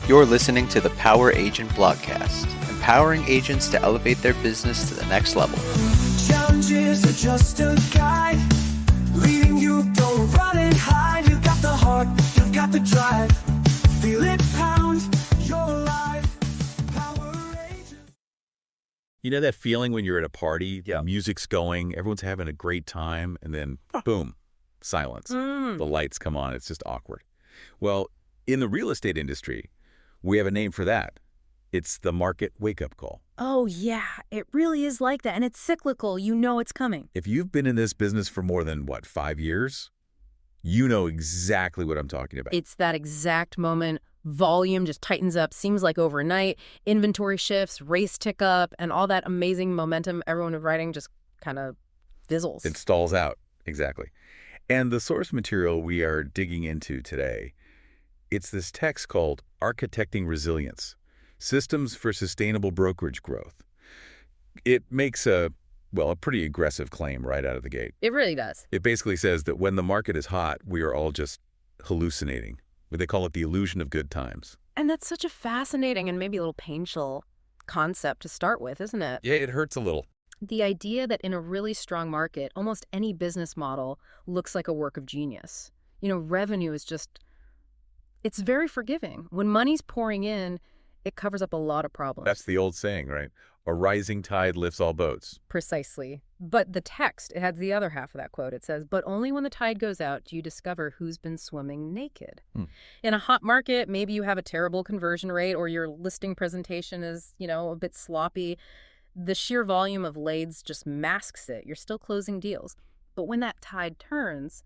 You're listening to the Power Agent blogcast, empowering agents to elevate their business to the next level. Challenges are just a guide, leading you, don't run and hide. You've got the heart, you've got the drive, feel it pound, you're alive. Power Agent. You know that feeling when you're at a party, the music's going, everyone's having a great time, and then boom, silence. The lights come on, it's just awkward. Well, in the real estate industry, we have a name for that. It's the market wake-up call. Oh, yeah, it really is like that. And it's cyclical. You know it's coming. If you've been in this business for more than, 5 years, you know exactly what I'm talking about. It's that exact moment. Volume just tightens up, seems like overnight. Inventory shifts, rates tick up, and all that amazing momentum everyone was writing just kind of fizzles. It stalls out, exactly. And the source material we are digging into today, it's this text called Architecting Resilience, Systems for Sustainable Brokerage Growth. It makes a pretty aggressive claim right out of the gate. It really does. It basically says that when the market is hot, we are all just hallucinating. They call it the illusion of good times. And that's such a fascinating and maybe a little painful concept to start with, isn't it? Yeah, it hurts a little. The idea that in a really strong market, almost any business model looks like a work of genius. Revenue is just, it's very forgiving. When money's pouring in, it covers up a lot of problems. That's the old saying, right? A rising tide lifts all boats. Precisely. But the text, it has the other half of that quote. It says, but only when the tide goes out do you discover who's been swimming naked. In a hot market, maybe you have a terrible conversion rate or your listing presentation is, a bit sloppy. The sheer volume of leads just masks it. You're still closing deals. But when that tide turns,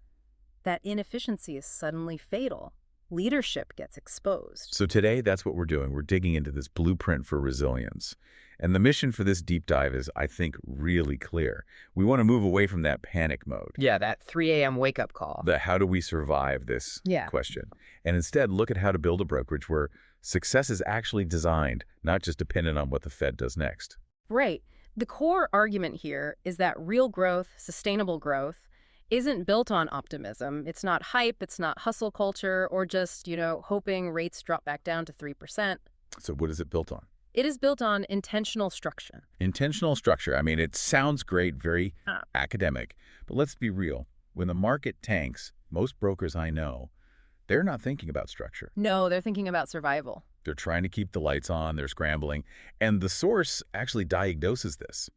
that inefficiency is suddenly fatal. Leadership gets exposed. So today, that's what we're doing. We're digging into this blueprint for resilience. And the mission for this deep dive is, I think, really clear. We want to move away from that panic mode. Yeah, that 3 a.m. wake-up call. The how do we survive this question. And instead, look at how to build a brokerage where success is actually designed, not just dependent on what the Fed does next. Right. The core argument here is that real growth, sustainable growth, isn't built on optimism. It's not hype, it's not hustle culture, or just, hoping rates drop back down to 3%. So what is it built on? It is built on intentional structure. Intentional structure. I mean, it sounds great, very academic, but let's be real. When the market tanks, most brokers I know, they're not thinking about structure. No, they're thinking about survival. They're trying to keep the lights on, they're scrambling, and the source actually diagnoses this.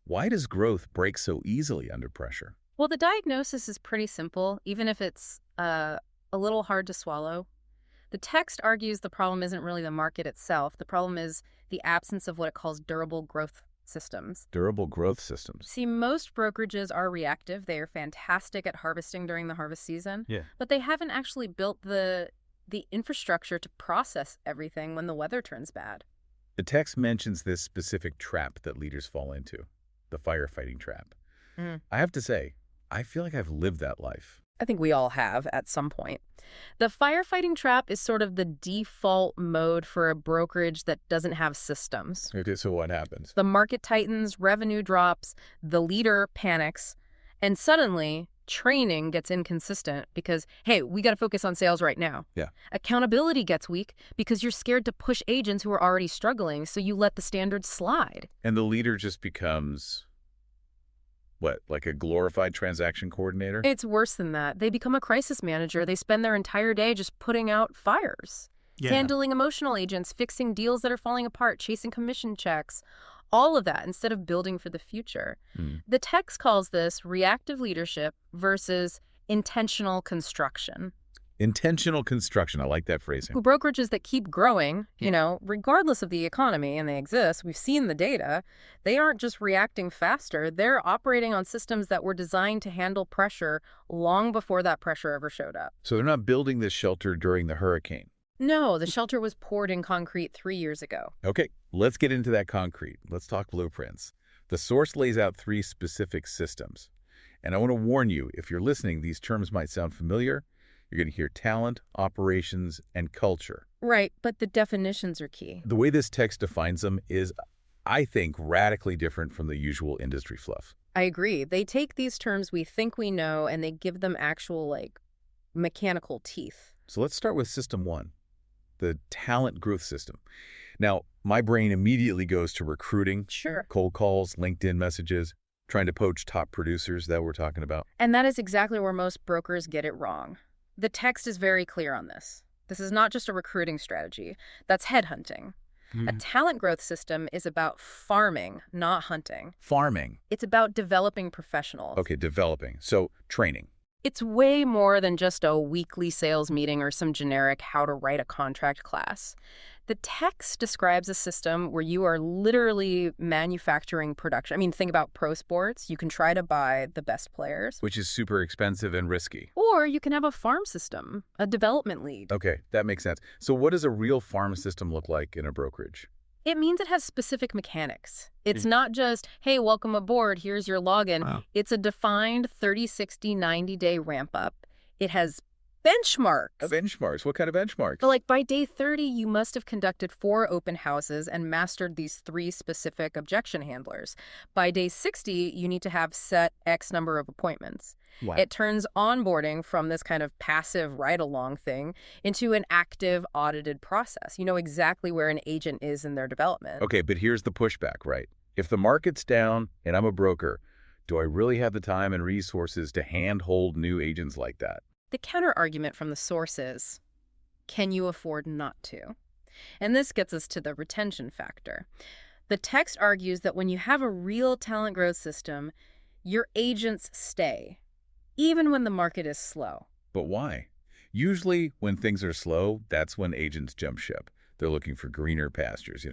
Why does growth break so easily under pressure? Well, the diagnosis is pretty simple, even if it's a little hard to swallow. The text argues the problem isn't really the market itself. The problem is the absence of what it calls durable growth systems. Durable growth systems. See, most brokerages are reactive. They are fantastic at harvesting during the harvest season. But they haven't actually built the infrastructure to process everything when the weather turns bad. The text mentions this specific trap that leaders fall into, the firefighting trap. I have to say, I feel like I've lived that life. I think we all have at some point. The firefighting trap is sort of the default mode for a brokerage that doesn't have systems. Okay, so what happens? The market tightens, revenue drops, the leader panics, and suddenly training gets inconsistent because, hey, we got to focus on sales right now. Accountability gets weak because you're scared to push agents who are already struggling, so you let the standards slide. And the leader just becomes, what, like a glorified transaction coordinator? It's worse than that. They become a crisis manager. They spend their entire day just putting out fires, handling emotional agents, fixing deals that are falling apart, chasing commission checks, all of that instead of building for the future. The text calls this reactive leadership versus intentional construction. Intentional construction. I like that phrasing. Brokerages that keep growing, regardless of the economy, and they exist, we've seen the data, they aren't just reacting faster, they're operating on systems that were designed to handle pressure long before that pressure ever showed up. So they're not building this shelter during the hurricane? No, the shelter was poured in concrete 3 years ago. Okay, let's get into that concrete. Let's talk blueprints. The source lays out 3 specific systems. And I want to warn you, if you're listening, these terms might sound familiar. You're going to hear talent, operations, and culture. Right, but the definitions are key. The way this text defines them is, I think, radically different from the usual industry fluff. I agree. They take these terms we think we know and they give them actual, mechanical teeth. So let's start with System 1, the talent growth system. Now, my brain immediately goes to recruiting, Sure. cold calls, LinkedIn messages, trying to poach top producers that we're talking about. And that is exactly where most brokers get it wrong. The text is very clear on this. This is not just a recruiting strategy. That's headhunting. A talent growth system is about farming, not hunting. Farming. It's about developing professionals. Okay, developing. So, training. It's way more than just a weekly sales meeting or some generic how to write a contract class. The text describes a system where you are literally manufacturing production. I mean, think about pro sports. You can try to buy the best players. Which is super expensive and risky. Or you can have a farm system, a development lead. Okay, that makes sense. So what does a real farm system look like in a brokerage? It means it has specific mechanics. It's not just, hey, welcome aboard, here's your login. Wow. It's a defined 30, 60, 90-day ramp up. It has benchmarks. Benchmarks? What kind of benchmarks? But like by day 30, you must have conducted 4 open houses and mastered these 3 specific objection handlers. By day 60, you need to have set X number of appointments. Wow. It turns onboarding from this kind of passive ride-along thing into an active, audited process. You know exactly where an agent is in their development. Okay, but here's the pushback, right? If the market's down and I'm a broker, do I really have the time and resources to handhold new agents like that? The counter-argument from the source is, can you afford not to? And this gets us to the retention factor. The text argues that when you have a real talent growth system, your agents stay, even when the market is slow. But why? Usually when things are slow, that's when agents jump ship. They're looking for greener pastures,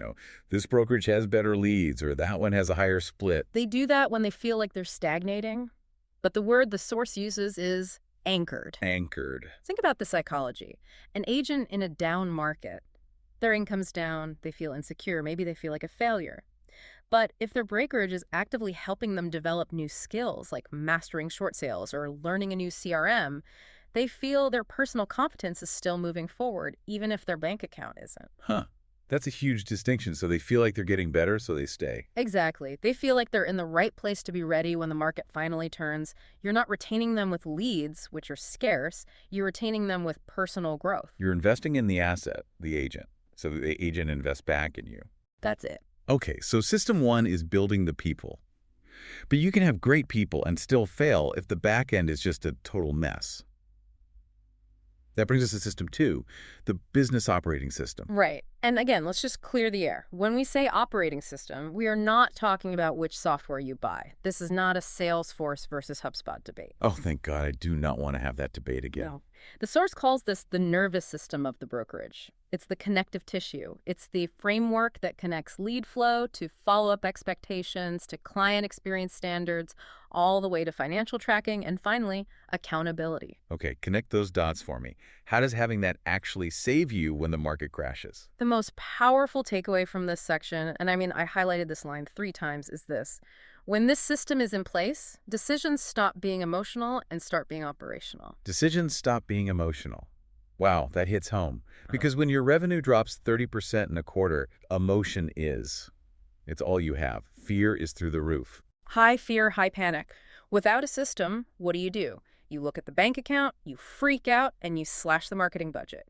This brokerage has better leads, or that one has a higher split. They do that when they feel like they're stagnating. But the word the source uses is anchored. Anchored. Think about the psychology. An agent in a down market, their income's down, they feel insecure, maybe they feel like a failure. But if their brokerage is actively helping them develop new skills, like mastering short sales or learning a new CRM, they feel their personal competence is still moving forward, even if their bank account isn't. Huh. That's a huge distinction. So they feel like they're getting better, so they stay. Exactly. They feel like they're in the right place to be ready when the market finally turns. You're not retaining them with leads, which are scarce. You're retaining them with personal growth. You're investing in the asset, the agent, so the agent invests back in you. That's it. Okay, so system 1 is building the people. But you can have great people and still fail if the back end is just a total mess. That brings us to system 2, the business operating system. Right. And again, let's just clear the air. When we say operating system, we are not talking about which software you buy. This is not a Salesforce versus HubSpot debate. Oh, thank God. I do not want to have that debate again. No. The source calls this the nervous system of the brokerage. It's the connective tissue. It's the framework that connects lead flow to follow-up expectations, to client experience standards, all the way to financial tracking, and finally, accountability. Okay, connect those dots for me. How does having that actually save you when the market crashes? The most powerful takeaway from this section, and I mean, I highlighted this line 3 times, is this. When this system is in place, decisions stop being emotional and start being operational. Decisions stop being emotional. Wow, that hits home. Because when your revenue drops 30% in a quarter, emotion is. It's all you have. Fear is through the roof. High fear, high panic. Without a system, what do? You look at the bank account, you freak out, and you slash the marketing budget.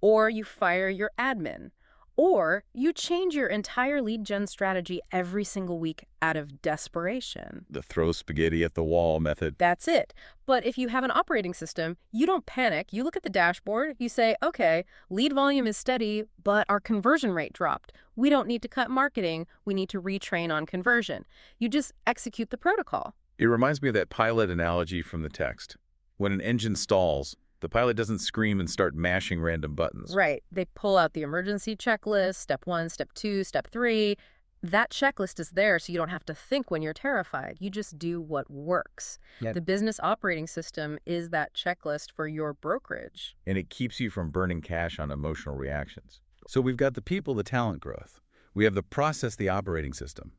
Or you fire your admin. Or you change your entire lead gen strategy every single week out of desperation. The throw spaghetti at the wall method. That's it. But if you have an operating system, you don't panic. You look at the dashboard. You say, okay, lead volume is steady, but our conversion rate dropped. We don't need to cut marketing. We need to retrain on conversion. You just execute the protocol. It reminds me of that pilot analogy from the text. When an engine stalls, the pilot doesn't scream and start mashing random buttons. Right. They pull out the emergency checklist, step 1, step 2, step 3. That checklist is there so you don't have to think when you're terrified. You just do what works. Yep. The business operating system is that checklist for your brokerage. And it keeps you from burning cash on emotional reactions. So we've got the people, the talent growth. We have the process, the operating system.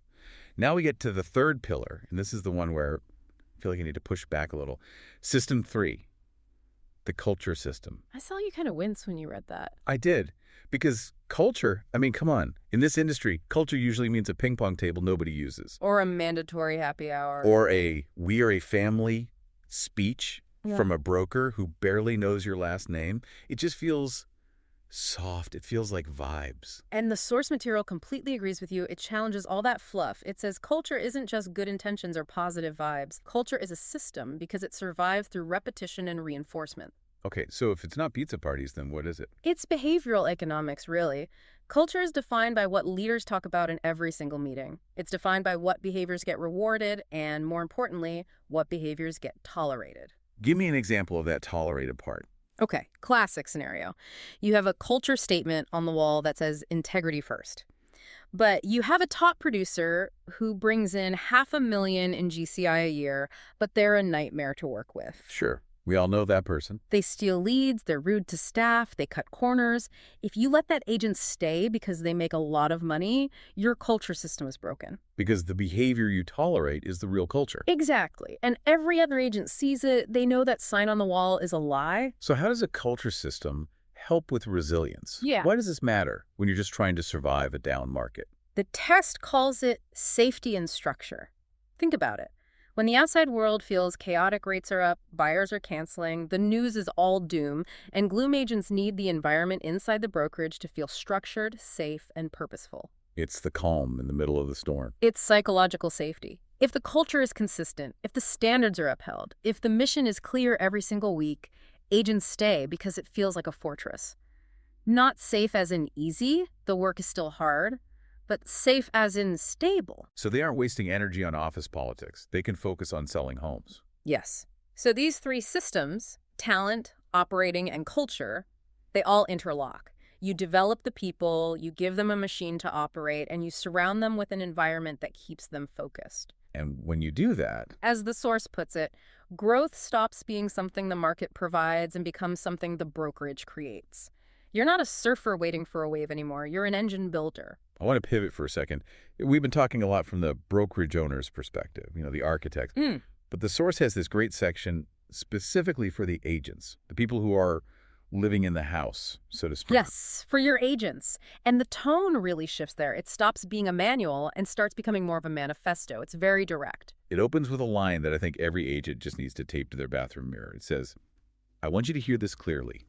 Now we get to the third pillar, and this is the one where I feel like I need to push back a little. System 3. The culture system. I saw you kind of wince when you read that. I did. Because culture, I mean, come on. In this industry, culture usually means a ping pong table nobody uses. Or a mandatory happy hour. Or a we are a family speech Yeah. from a broker who barely knows your last name. It just feels soft. It feels like vibes. And the source material completely agrees with you. It challenges all that fluff. It says culture isn't just good intentions or positive vibes. Culture is a system because it survives through repetition and reinforcement. Okay, so if it's not pizza parties, then what is it? It's behavioral economics, really. Culture is defined by what leaders talk about in every single meeting. It's defined by what behaviors get rewarded and, more importantly, what behaviors get tolerated. Give me an example of that tolerated part. Okay, classic scenario. You have a culture statement on the wall that says integrity first. But you have a top producer who brings in $500,000 in GCI a year, but they're a nightmare to work with. Sure, we all know that person. They steal leads, they're rude to staff, they cut corners. If you let that agent stay because they make a lot of money, your culture system is broken. Because the behavior you tolerate is the real culture. Exactly. And every other agent sees it. They know that sign on the wall is a lie. So how does a culture system help with resilience? Yeah. Why does this matter when you're just trying to survive a down market? The test calls it safety and structure. Think about it. When the outside world feels chaotic, rates are up, buyers are canceling, the news is all doom, and gloom agents need the environment inside the brokerage to feel structured, safe, and purposeful. It's the calm in the middle of the storm. It's psychological safety. If the culture is consistent, if the standards are upheld, if the mission is clear every single week, agents stay because it feels like a fortress. Not safe as in easy, the work is still hard, but safe as in stable. So they aren't wasting energy on office politics. They can focus on selling homes. Yes. So these three systems, talent, operating, and culture, they all interlock. You develop the people, you give them a machine to operate, and you surround them with an environment that keeps them focused. And when you do that, As the source puts it, growth stops being something the market provides and becomes something the brokerage creates. You're not a surfer waiting for a wave anymore. You're an engine builder. I want to pivot for a second. We've been talking a lot from the brokerage owner's perspective, the architects. But the source has this great section specifically for the agents, the people who are living in the house, so to speak. Yes, for your agents. And the tone really shifts there. It stops being a manual and starts becoming more of a manifesto. It's very direct. It opens with a line that I think every agent just needs to tape to their bathroom mirror. It says, I want you to hear this clearly.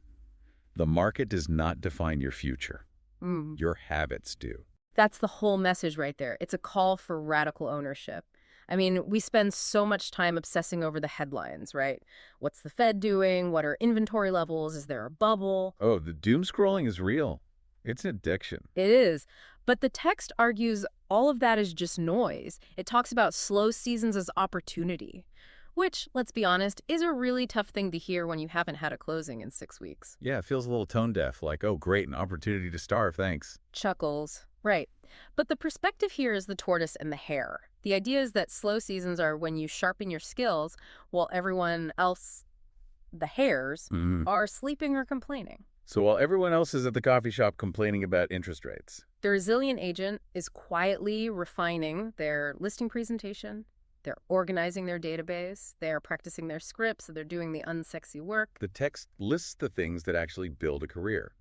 The market does not define your future. Your habits do. That's the whole message right there. It's a call for radical ownership. I mean, we spend so much time obsessing over the headlines, right? What's the Fed doing? What are inventory levels? Is there a bubble? Oh, the doom scrolling is real. It's an addiction. It is. But the text argues all of that is just noise. It talks about slow seasons as opportunity, which, let's be honest, is a really tough thing to hear when you haven't had a closing in 6 weeks. Yeah, it feels a little tone deaf, like, oh, great, an opportunity to starve, thanks. Chuckles. Right. But the perspective here is the tortoise and the hare. The idea is that slow seasons are when you sharpen your skills while everyone else, the hares, are sleeping or complaining. So while everyone else is at the coffee shop complaining about interest rates, The resilient agent is quietly refining their listing presentation. They're organizing their database. They're practicing their scripts. They're doing the unsexy work. the text lists the things that actually build a career.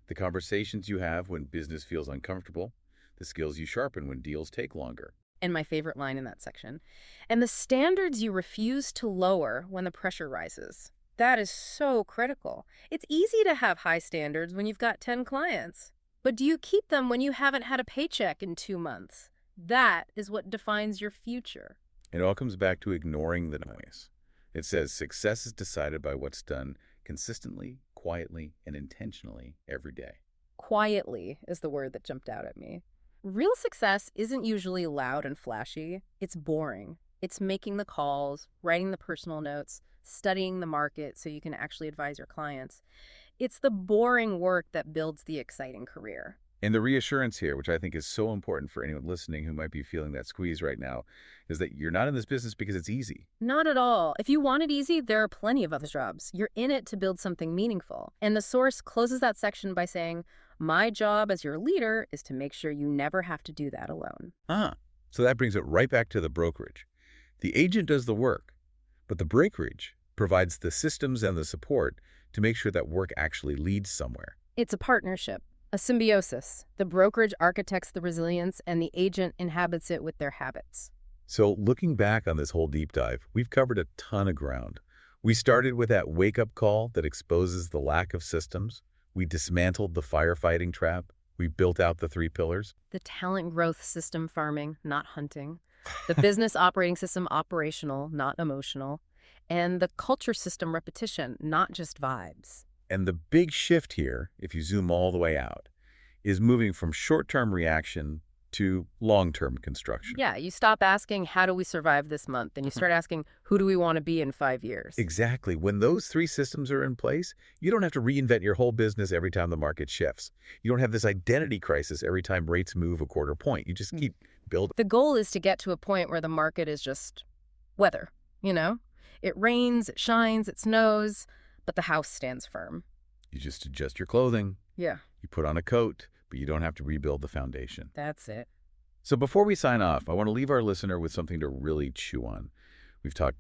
The conversations you have when business feels uncomfortable, the skills you sharpen when deals take longer. And my favorite line in that section. And the standards you refuse to lower when the pressure rises. That is so critical. It's easy to have high standards when you've got 10 clients. But do you keep them when you haven't had a paycheck in 2 months? That is what defines your future. It all comes back to ignoring the noise. It says success is decided by what's done consistently, quietly, and intentionally every day. Quietly is the word that jumped out at me. Real success isn't usually loud and flashy. It's boring. It's making the calls, writing the personal notes, studying the market so you can actually advise your clients. It's the boring work that builds the exciting career. And the reassurance here, which I think is so important for anyone listening who might be feeling that squeeze right now, is that you're not in this business because it's easy. Not at all. If you want it easy, there are plenty of other jobs. You're in it to build something meaningful. And the source closes that section by saying, my job as your leader is to make sure you never have to do that alone. So that brings it right back to the brokerage. The agent does the work, but the brokerage provides the systems and the support to make sure that work actually leads somewhere. It's a partnership. A symbiosis. The brokerage architects the resilience, and the agent inhabits it with their habits. So looking back on this whole deep dive, we've covered a ton of ground. We started with that wake-up call that exposes the lack of systems. We dismantled the firefighting trap. We built out the 3 pillars. The talent growth system farming, not hunting. The business operating system operational, not emotional. And the culture system repetition, not just vibes. And the big shift here, if you zoom all the way out, is moving from short-term reaction to long-term construction. Yeah, you stop asking, how do we survive this month? And you start asking, who do we want to be in 5 years? Exactly. When those 3 systems are in place, you don't have to reinvent your whole business every time the market shifts. You don't have this identity crisis every time rates move a quarter point. You just keep building. The goal is to get to a point where the market is just weather, you know? It rains, it shines, it snows, but the house stands firm. You just adjust your clothing. Yeah. You put on a coat, but you don't have to rebuild the foundation. That's it. So before we sign off, I want to leave our listener with something to really chew on. We've talked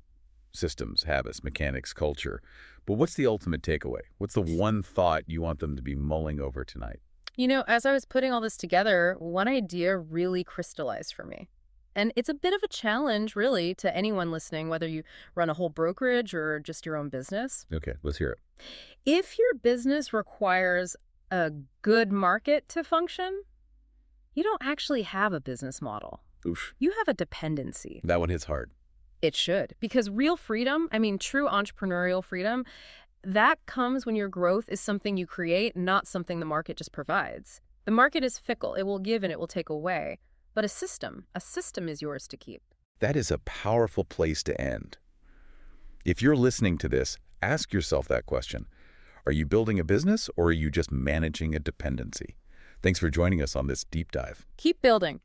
systems, habits, mechanics, culture. But what's the ultimate takeaway? What's the one thought you want them to be mulling over tonight? You know, as I was putting all this together, one idea really crystallized for me. And it's a bit of a challenge, really, to anyone listening, whether you run a whole brokerage or just your own business. Okay, let's hear it. If your business requires a good market to function, you don't actually have a business model. Oof. You have a dependency. That one hits hard. It should. Because real freedom, I mean, true entrepreneurial freedom, that comes when your growth is something you create, not something the market just provides. The market is fickle. It will give and it will take away. But a system is yours to keep. That is a powerful place to end. If you're listening to this, ask yourself that question. Are you building a business or are you just managing a dependency? Thanks for joining us on this deep dive. Keep building.